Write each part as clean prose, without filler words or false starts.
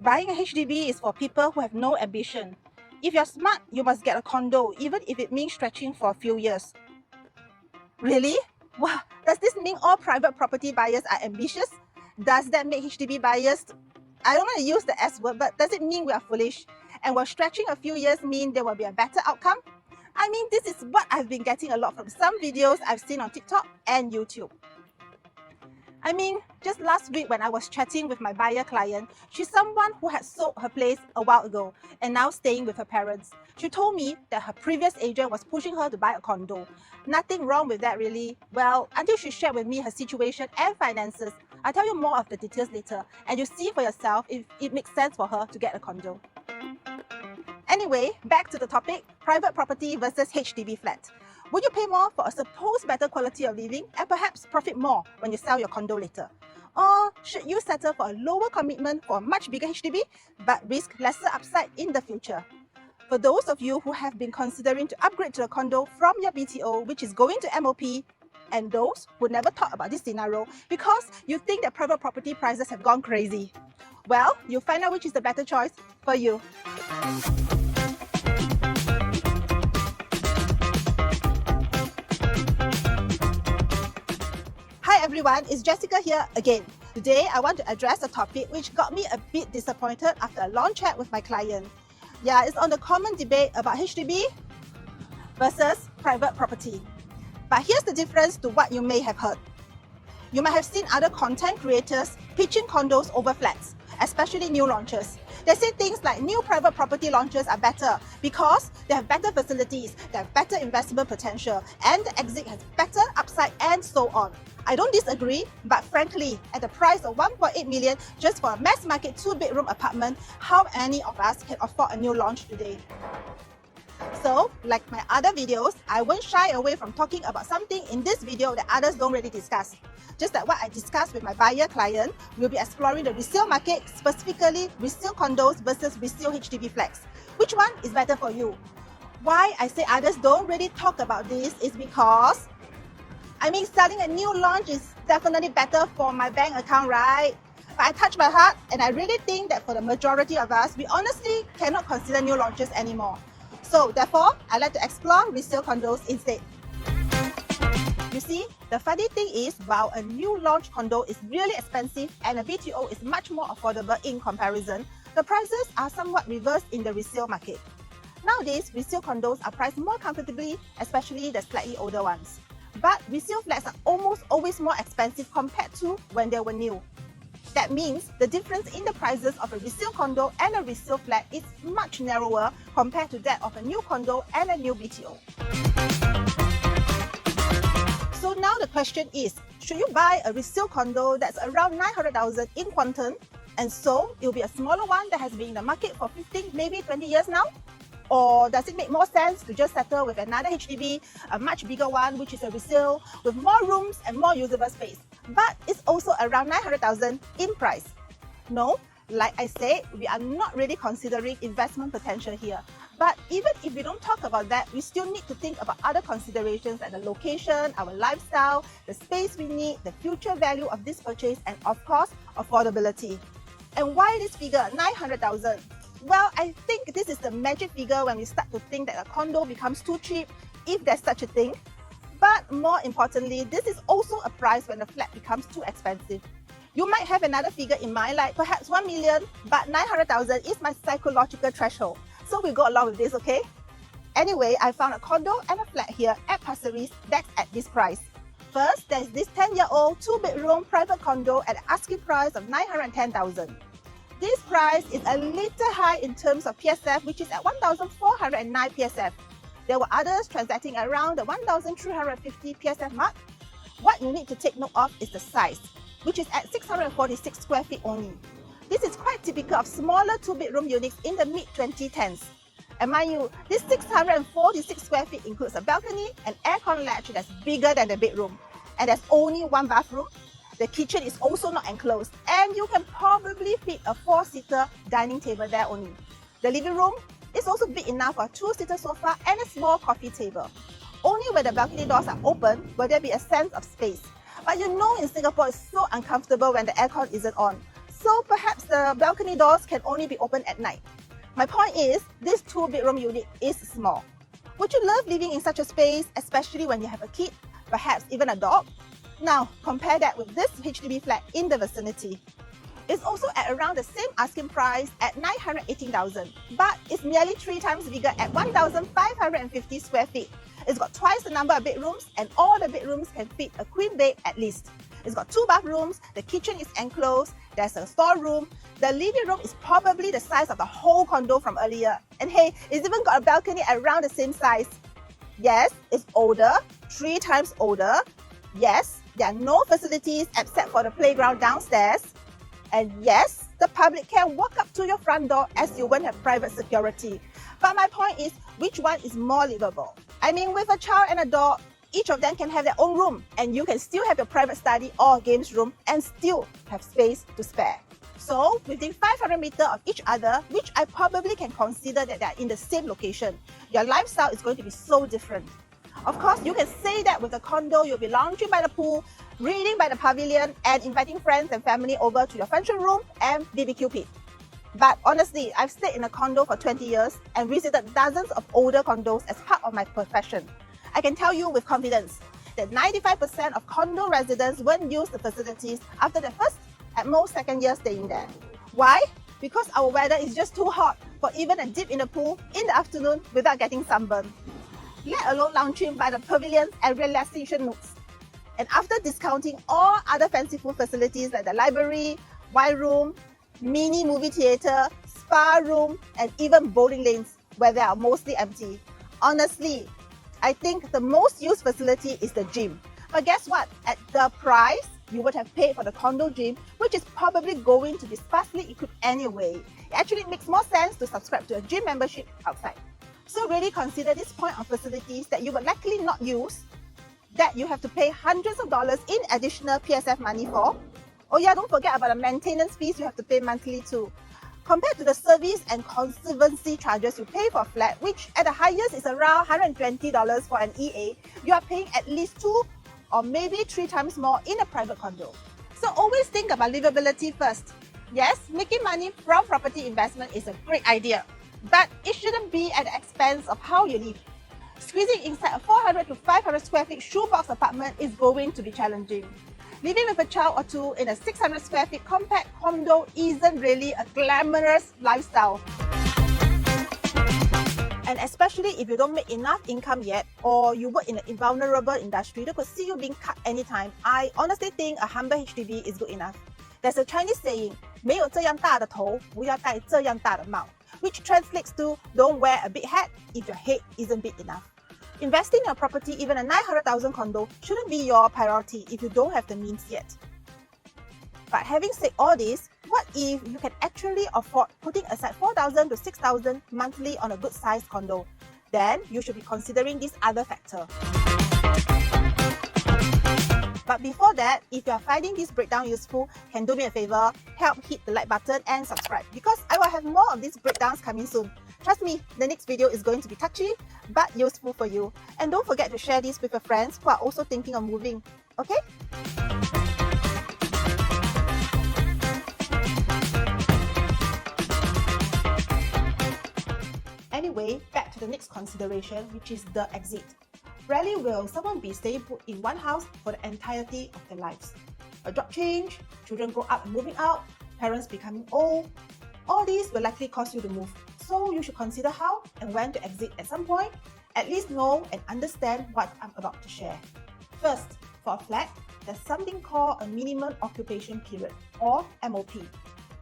Buying a HDB is for people who have no ambition. If you're smart, you must get a condo, even if it means stretching for a few years. Really? Wow, does this mean all private property buyers are ambitious? Does that make HDB buyers, I don't want to use the S word, but does it mean we are foolish? And will stretching a few years mean there will be a better outcome? I mean, this is what I've been getting a lot from some videos I've seen on TikTok and YouTube. I mean, just last week when I was chatting with my buyer client, she's someone who had sold her place a while ago and now staying with her parents. She told me that her previous agent was pushing her to buy a condo. Nothing wrong with that really. Well, until she shared with me her situation and finances. I'll tell you more of the details later and you see for yourself if it makes sense for her to get a condo. Anyway, back to the topic, private property versus HDB flat. Would you pay more for a supposed better quality of living and perhaps profit more when you sell your condo later? Or should you settle for a lower commitment for a much bigger HDB but risk lesser upside in the future? For those of you who have been considering to upgrade to a condo from your BTO which is going to MOP, and those who never thought about this scenario because you think that private property prices have gone crazy, well, you'll find out which is the better choice for you. Hi everyone, it's Jessica here again. Today I want to address a topic which got me a bit disappointed after a long chat with my client. Yeah, it's on the common debate about HDB versus private property. But here's the difference to what you may have heard. You might have seen other content creators pitching condos over flats, especially new launches. They say things like new private property launches are better because they have better facilities, they have better investment potential, and the exit has better upside and so on. I don't disagree, but frankly, at the price of 1.8 million just for a mass market 2-bedroom apartment, how many of us can afford a new launch today? So, like my other videos, I won't shy away from talking about something in this video that others don't really discuss. Just like what I discussed with my buyer client, we'll be exploring the resale market, specifically resale condos versus resale HDB flats. Which one is better for you? Why I say others don't really talk about this is because, I mean, selling a new launch is definitely better for my bank account, right? But I touch my heart and I really think that for the majority of us, we honestly cannot consider new launches anymore. So therefore, I like to explore resale condos instead. You see, the funny thing is, while a new launch condo is really expensive and a BTO is much more affordable in comparison, the prices are somewhat reversed in the resale market. Nowadays, resale condos are priced more comfortably, especially the slightly older ones. But resale flats are almost always more expensive compared to when they were new. That means the difference in the prices of a resale condo and a resale flat is much narrower compared to that of a new condo and a new BTO. So now the question is, should you buy a resale condo that's around 900,000 in quantum, and so it will be a smaller one that has been in the market for 15, maybe 20 years now? Or does it make more sense to just settle with another HDB, a much bigger one, which is a resale, with more rooms and more usable space, but it's also around 900,000 in price? No, like I said, we are not really considering investment potential here. But even if we don't talk about that, we still need to think about other considerations like the location, our lifestyle, the space we need, the future value of this purchase, and of course, affordability. And why this figure, 900,000? Well, I think this is the magic figure when we start to think that a condo becomes too cheap, if there's such a thing. But more importantly, this is also a price when the flat becomes too expensive. You might have another figure in mind, like perhaps 1 million, but 900,000 is my psychological threshold. So we'll go along with this, okay? Anyway, I found a condo and a flat here at Pasir Ris that's at this price. First, there's this 10-year-old 2-bedroom private condo at an asking price of 910,000. This price is a little high in terms of PSF, which is at 1,409 PSF. There were others transacting around the 1,350 PSF mark. What you need to take note of is the size, which is at 646 square feet only. This is quite typical of smaller 2-bedroom units in the mid-2010s. And mind you, this 646 square feet includes a balcony, an aircon latch that's bigger than the bedroom, and there's only one bathroom. The kitchen is also not enclosed, and you can probably fit a 4-seater dining table there only. The living room is also big enough for a 2-seater sofa and a small coffee table. Only when the balcony doors are open will there be a sense of space. But you know in Singapore it's so uncomfortable when the aircon isn't on. So perhaps the balcony doors can only be opened at night. My point is, this 2-bedroom unit is small. Would you love living in such a space, especially when you have a kid, perhaps even a dog? Now, compare that with this HDB flat in the vicinity. It's also at around the same asking price at 918,000, but it's nearly 3 times bigger at 1,550 square feet. It's got twice the number of bedrooms, and all the bedrooms can fit a queen bed at least. It's got 2 bathrooms, the kitchen is enclosed, there's a storeroom, the living room is probably the size of the whole condo from earlier. And hey, it's even got a balcony around the same size. Yes, it's older, 3 times older. Yes, there are no facilities except for the playground downstairs. And yes, the public can walk up to your front door as you won't have private security. But my point is, which one is more livable? I mean, with a child and a dog, each of them can have their own room, and you can still have your private study or games room and still have space to spare. So, within 500 meters of each other, which I probably can consider that they are in the same location, your lifestyle is going to be so different. Of course, you can say that with a condo, you'll be lounging by the pool, reading by the pavilion, and inviting friends and family over to your function room and BBQ pit. But honestly, I've stayed in a condo for 20 years and visited dozens of older condos as part of my profession. I can tell you with confidence that 95% of condo residents won't use the facilities after their first, at most second year staying there. Why? Because our weather is just too hot for even a dip in the pool in the afternoon without getting sunburned. Let alone lounging by the pavilions and relaxation nooks. And after discounting all other fanciful facilities like the library, wine room, mini movie theatre, spa room, and even bowling lanes where they are mostly empty. Honestly, I think the most used facility is the gym. But guess what? At the price you would have paid for the condo gym, which is probably going to be sparsely equipped anyway, it actually makes more sense to subscribe to a gym membership outside. So really consider this point of facilities that you will likely not use, that you have to pay hundreds of dollars in additional PSF money for. Oh yeah, don't forget about the maintenance fees you have to pay monthly too. Compared to the service and conservancy charges you pay for a flat, which at the highest is around $120 for an EA, you are paying at least 2 or maybe 3 times more in a private condo. So always think about livability first. Yes, making money from property investment is a great idea, but it shouldn't be at the expense of how you live. Squeezing inside a 400 to 500 square feet shoebox apartment is going to be challenging. Living with a child or two in a 600 square feet compact condo isn't really a glamorous lifestyle. And especially if you don't make enough income yet, or you work in an invulnerable industry that could see you being cut anytime, I honestly think a humble HDB is good enough. There's a Chinese saying, 没有这样大的头，不要戴这样大的帽, which translates to don't wear a big hat if your head isn't big enough. Investing in a property, even a 900,000 condo, shouldn't be your priority if you don't have the means yet. But having said all this, what if you can actually afford putting aside 4,000 to 6,000 monthly on a good-sized condo? Then you should be considering this other factor. But before that, if you are finding this breakdown useful, can do me a favor, help hit the like button and subscribe, because I will have more of these breakdowns coming soon. Trust me, the next video is going to be touchy, but useful for you. And don't forget to share this with your friends who are also thinking of moving, okay? Anyway, back to the next consideration, which is the exit. Rarely will someone be staying put in one house for the entirety of their lives. A job change, children grow up and moving out, parents becoming old, all these will likely cause you to move. So you should consider how and when to exit at some point, at least know and understand what I'm about to share. First, for a flat, there's something called a minimum occupation period, or MOP.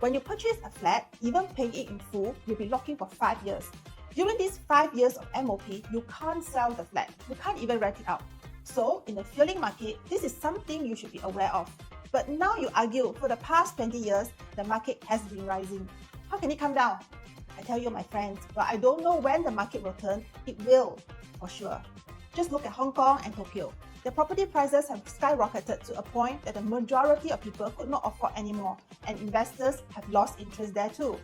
When you purchase a flat, even paying it in full, you'll be locking for 5 years. During these 5 years of MOP, you can't sell the flat. You can't even rent it out. So, in the failing market, this is something you should be aware of. But now you argue, for the past 20 years, the market has been rising. How can it come down? I tell you, my friends, but I don't know when the market will turn. It will, for sure. Just look at Hong Kong and Tokyo. The property prices have skyrocketed to a point that the majority of people could not afford anymore, and investors have lost interest there too.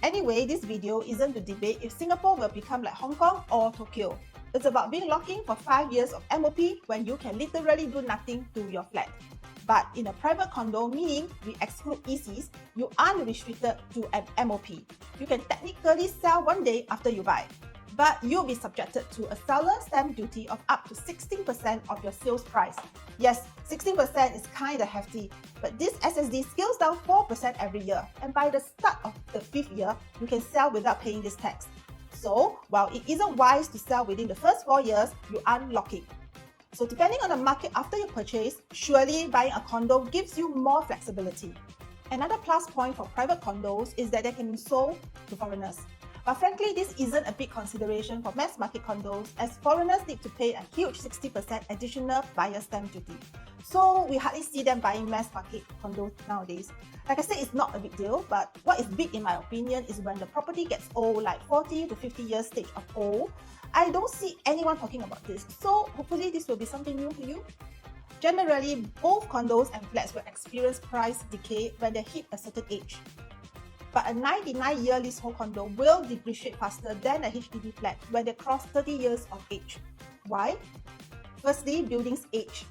Anyway, this video isn't to debate if Singapore will become like Hong Kong or Tokyo. It's about being locked in for 5 years of MOP when you can literally do nothing to your flat. But in a private condo, meaning we exclude ECs, you aren't restricted to an MOP. You can technically sell one day after you buy, but you'll be subjected to a seller stamp duty of up to 16% of your sales price. Yes, 16% is kinda hefty, but this SSD scales down 4% every year, and by the start of the 5th year, you can sell without paying this tax. So, while it isn't wise to sell within the first 4 years, you aren't locking. So depending on the market after you purchase, surely buying a condo gives you more flexibility. Another plus point for private condos is that they can be sold to foreigners. But frankly, this isn't a big consideration for mass market condos, as foreigners need to pay a huge 60% additional buyer stamp duty. So we hardly see them buying mass market condos nowadays. Like I said, it's not a big deal, but what is big in my opinion is when the property gets old, like 40 to 50 years stage of old. I don't see anyone talking about this, so hopefully this will be something new to you. Generally, both condos and flats will experience price decay when they hit a certain age. But a 99-year leasehold condo will depreciate faster than a HDB flat when they cross 30 years of age. Why? Firstly, buildings age,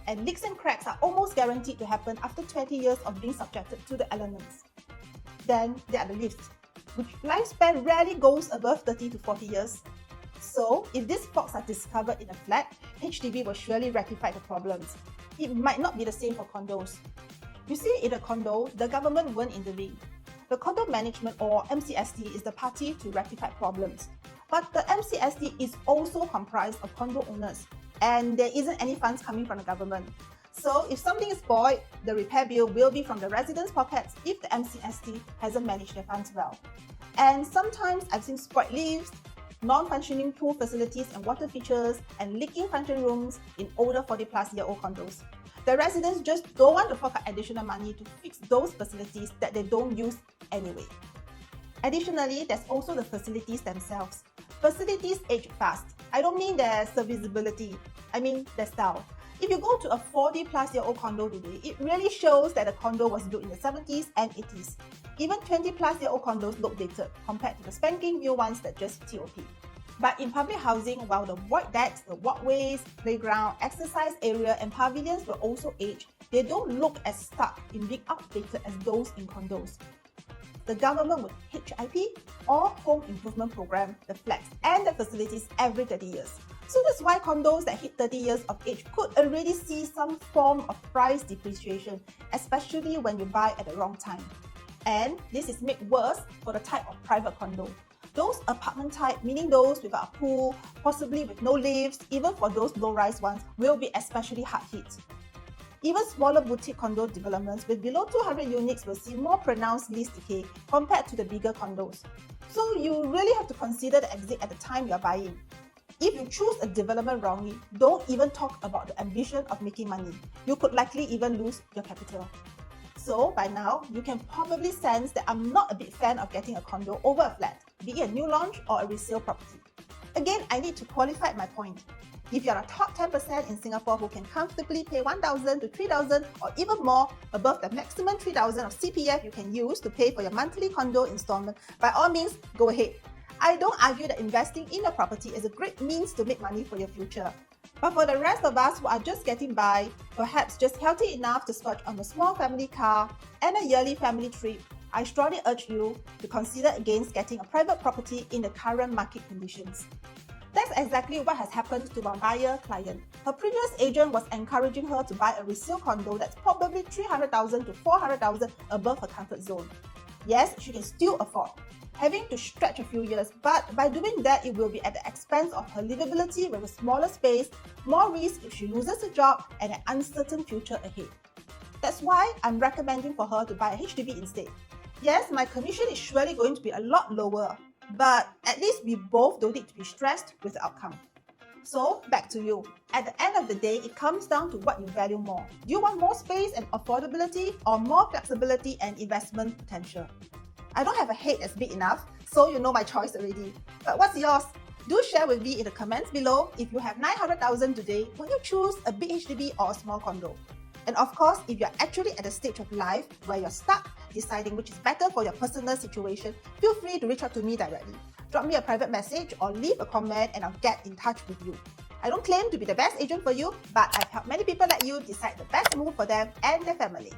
and leaks and cracks are almost guaranteed to happen after 20 years of being subjected to the elements. Then there are the lifts, which lifespan rarely goes above 30 to 40 years. So, if these faults are discovered in a flat, HDB will surely rectify the problems. It might not be the same for condos. You see, in a condo, the government won't intervene. The condo management, or MCST, is the party to rectify problems. But the MCST is also comprised of condo owners, and there isn't any funds coming from the government. So if something is spoiled, the repair bill will be from the residents' pockets if the MCST hasn't managed their funds well. And sometimes I've seen spoiled lifts, non-functioning pool facilities and water features, and leaking function rooms in older 40-plus-year-old condos. The residents just don't want to fork out additional money to fix those facilities that they don't use anyway. Additionally, there's also the facilities themselves. Facilities age fast. I don't mean their serviceability, I mean their style. If you go to a 40-plus-year-old condo today, it really shows that the condo was built in the 70s and 80s. Even 20-plus-year-old condos look dated compared to the spanking new ones that just TOP. But in public housing, while the void decks, the walkways, playground, exercise area and pavilions will also age, they don't look as stuck in being outdated as those in condos. The government would HIP or Home Improvement Program the flats and the facilities every 30 years. So that's why condos that hit 30 years of age could already see some form of price depreciation, especially when you buy at the wrong time. And this is made worse for the type of private condo. Those apartment type, meaning those without a pool, possibly with no lifts, even for those low-rise ones, will be especially hard hit. Even smaller boutique condo developments with below 200 units will see more pronounced lease decay compared to the bigger condos. So you really have to consider the exit at the time you are buying. If you choose a development wrongly, don't even talk about the ambition of making money. You could likely even lose your capital. So by now, you can probably sense that I'm not a big fan of getting a condo over a flat, be it a new launch or a resale property. Again, I need to qualify my point. If you're a top 10% in Singapore who can comfortably pay 1,000 to 3,000 or even more above the maximum 3,000 of CPF you can use to pay for your monthly condo installment, by all means, go ahead. I don't argue that investing in a property is a great means to make money for your future. But for the rest of us who are just getting by, perhaps just healthy enough to splurge on a small family car and a yearly family trip, I strongly urge you to consider against getting a private property in the current market conditions. That's exactly what has happened to my buyer client. Her previous agent was encouraging her to buy a resale condo that's probably 300,000 to 400,000 above her comfort zone. Yes, she can still afford, having to stretch a few years, but by doing that, it will be at the expense of her livability with a smaller space, more risk if she loses a job, and an uncertain future ahead. That's why I'm recommending for her to buy a HDB instead. Yes, my commission is surely going to be a lot lower, but at least we both don't need to be stressed with the outcome. So, back to you. At the end of the day, it comes down to what you value more. Do you want more space and affordability or more flexibility and investment potential? I don't have a head that's big enough, so you know my choice already. But what's yours? Do share with me in the comments below. If you have 900,000 today, will you choose a big HDB or a small condo? And of course, if you're actually at a stage of life where you're stuck deciding which is better for your personal situation, feel free to reach out to me directly. drop me a private message or leave a comment and I'll get in touch with you. I don't claim to be the best agent for you, but I've helped many people like you decide the best move for them and their family.